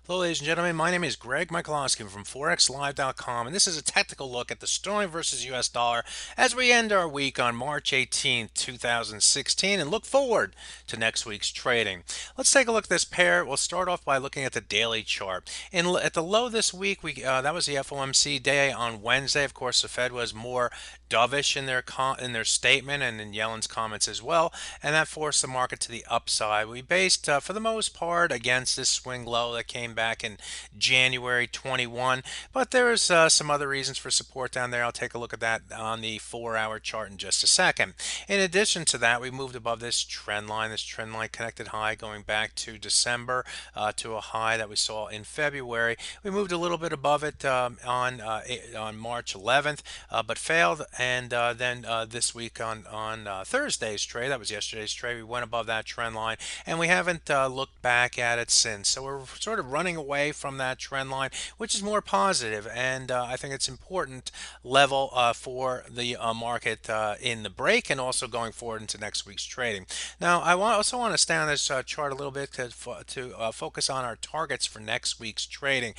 Hello, ladies and gentlemen. My name is Greg Michalowski from ForexLive.com, and this is a technical look at the sterling versus US dollar as we end our week on March 18th, 2016, and look forward to next week's trading. Let's take a look at this pair. We'll start off by looking at the daily chart. At the low this week, that was the FOMC day on Wednesday. Of course, the Fed was more dovish in their statement and in Yellen's comments as well, and that forced the market to the upside. We based, for the most part, against this swing low that came back in January 21, but there's some other reasons for support down there. I'll take a look at that on the 4-hour chart in just a second. In addition to that, we moved above this trend line. This trend line connected high going back to December to a high that we saw in February. We moved a little bit above it on March 11th, but failed. And then this week on Thursday's trade, that was yesterday's trade, we went above that trend line, and we haven't looked back at it since. So we're sort of running away from that trend line, which is more positive, and I think it's important level for the market in the break and also going forward into next week's trading. Now, also want to stay on this chart a little bit to focus on our targets for next week's trading.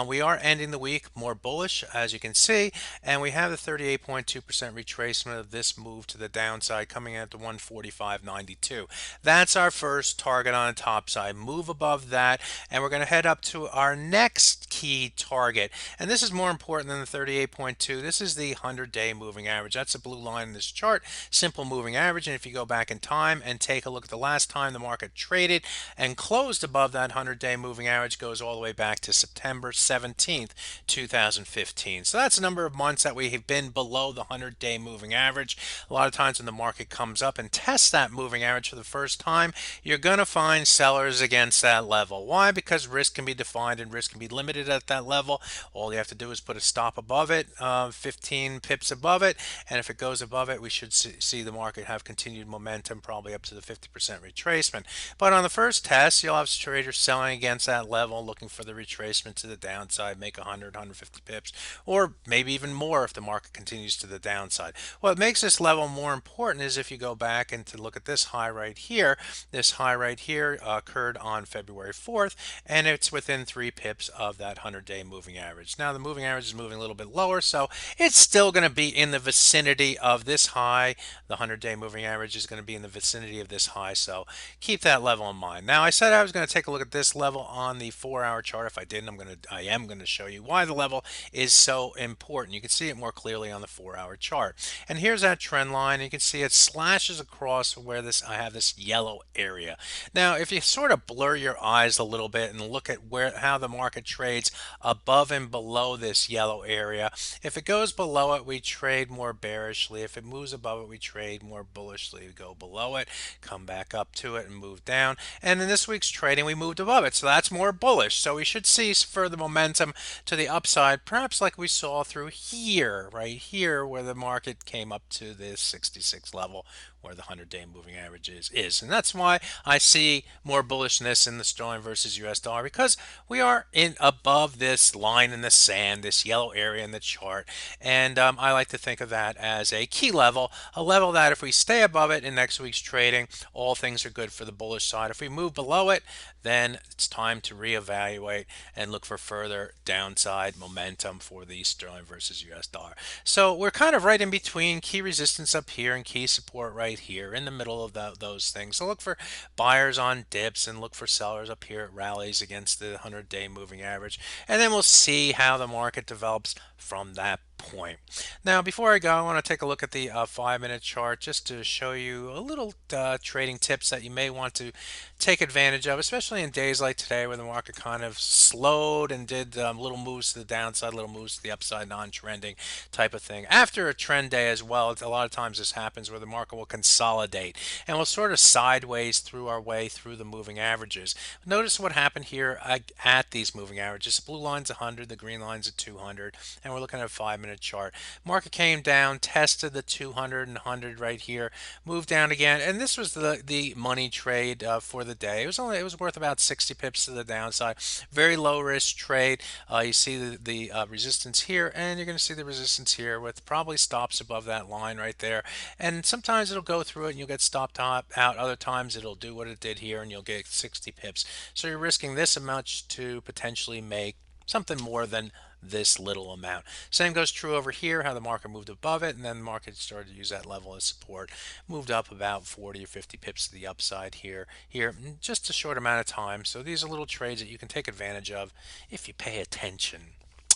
We are ending the week more bullish, as you can see, and we have the 38.2% retracement of this move to the downside coming in at the 145.92. That's our first target on the top side. Move above that, and we're going to head up to our next key target. And this is more important than the 38.2. This is the 100-day moving average. That's the blue line in this chart, simple moving average. And if you go back in time and take a look at the last time the market traded and closed above that 100-day moving average, goes all the way back to September 17th, 2015. So that's a number of months that we have been below the 100-day moving average. A lot of times when the market comes up and tests that moving average for the first time, you're going to find sellers against that level. Why? Because risk can be defined and risk can be limited at that level. All you have to do is put a stop above it, 15 pips above it, and if it goes above it, we should see the market have continued momentum, probably up to the 50% retracement. But on the first test, you'll have traders selling against that level, looking for the retracement to the downside, make 100, 150 pips, or maybe even more if the market continues to the downside. What makes this level more important is if you go back and to look at this high right here. This high right here occurred on February 4th, and it's within 3 pips of that 100-day moving average. Now the moving average is moving a little bit lower, so it's still going to be in the vicinity of this high. The 100-day moving average is going to be in the vicinity of this high, so keep that level in mind. Now I said I was going to take a look at this level on the 4-hour chart. If I didn't, I am going to show you why the level is so important. You can see it more clearly on the 4-hour chart. And here's that trend line. You can see it slashes across where I have this yellow area. Now, if you sort of blur your eyes a little bit and look at how the market trades above and below this yellow area, if it goes below it, we trade more bearishly. If it moves above it, we trade more bullishly. We go below it, come back up to it, and move down. And in this week's trading, we moved above it, so that's more bullish. So we should see further momentum to the upside, perhaps like we saw through here, right here, where the market came up to this 66 level where the 100-day moving average is. And that's why I see more bullishness in the sterling versus US dollar, because we are in above this line in the sand, this yellow area in the chart. And I like to think of that as a key level, a level that if we stay above it in next week's trading, all things are good for the bullish side. If we move below it, then it's time to reevaluate and look for further downside momentum for the sterling versus US dollar. So we're kind of right in between key resistance up here and key support right here in the middle of those things. So look for buyers on dips and look for sellers up here at rallies against the 100-day moving average. And then we'll see how the market develops from that point. Now, before I go, I want to take a look at the 5-minute chart just to show you a little trading tips that you may want to take advantage of, especially in days like today where the market kind of slowed and did little moves to the downside, little moves to the upside, non-trending type of thing. After a trend day as well, a lot of times this happens where the market will consolidate and we'll sort of sideways through our way through the moving averages. Notice what happened here at these moving averages. The blue line's 100, the green line's at 200, and we're looking at a 5-minute minute chart. Market came down, tested the 200 and 100 right here, moved down again, and this was the money trade for the day. It was worth about 60 pips to the downside. Very low risk trade. You see the resistance here, and you're going to see the resistance here with probably stops above that line right there. And sometimes it'll go through it and you'll get stopped out. Other times it'll do what it did here and you'll get 60 pips. So you're risking this amount to potentially make something more than this little amount. Same goes true over here, how the market moved above it, and then the market started to use that level as support, moved up about 40 or 50 pips to the upside here, in just a short amount of time. So these are little trades that you can take advantage of if you pay attention.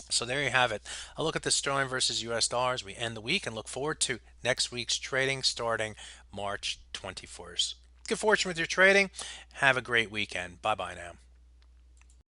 So there you have it. A look at the sterling versus US dollars. We end the week and look forward to next week's trading starting March 21st. Good fortune with your trading. Have a great weekend. Bye bye now.